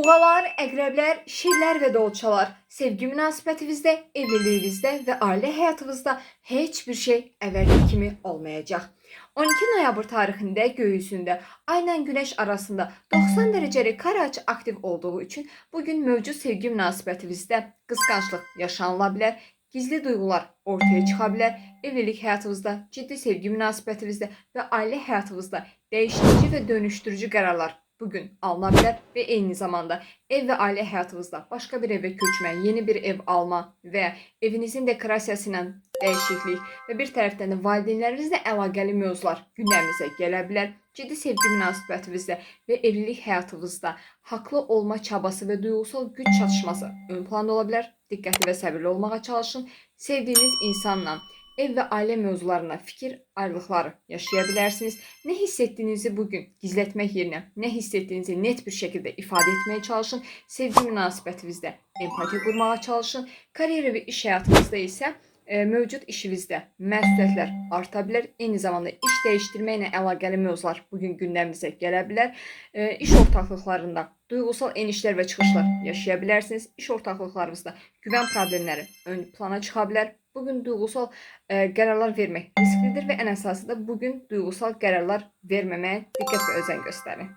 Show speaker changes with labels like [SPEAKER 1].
[SPEAKER 1] Buğalar, əqrəblər, şirlər və dolçalar, sevgi münasibətinizdə, evliliğinizdə və ailə həyatınızda heç bir şey əvvəlki kimi olmayacaq. 12 noyabr tarixində göy üzündə ayla günəş arasında 90 dərəcəlik kare açı aktiv olduğu üçün bugün mövcud sevgi münasibətinizdə qısqanclıq yaşanıla bilər, gizli duyğular ortaya çıxa bilər, evlilik həyatınızda, ciddi sevgi münasibətinizdə və ailə həyatınızda dəyişdirici və dönüşdürücü qərarlar bugün alına bilər və eyni zamanda ev və ailə həyatınızda başqa bir evə köçmə, yeni bir ev alma və evinizin dekorasiyası ilə dəyişiklik və bir tərəfdən də valideynlərinizlə əlaqəli mövzular gündəmimizə gələ bilər. Ciddi sevgi münasibətinizdə və evlilik həyatınızda haqlı olma çabası və duyğusal güc çatışması ön planda ola bilər. Diqqətli və səbirli olmağa çalışın. Sevdiyiniz insanla ev və ailə mövzularına fikir ayrılıqları yaşaya bilərsiniz. Nə hiss etdiyinizi bugün gizlətmək yerinə, nə hiss etdiyinizi net bir şəkildə ifadə etməyə çalışın. Sevgi münasibətinizdə empati qurmağa çalışın. Kariyera və iş həyatınızda isə mövcud işinizdə məsuliyyətlər arta bilər. Eyni zamanda iş dəyişdirməklə əlaqəli mövzular bugün gündəmimizə gələ bilər. İş ortaqlıqlarında duyğusal enişlər və çıxışlar yaşaya bilərsiniz. İş ortaqlıqlarınızda güvən problemləri ön plana çıxa bilər. Bugün duyğusal qərarlar vermək risklidir və ən əsası da bugün duyğusal qərarlar verməməyə diqqət və özen göstərin.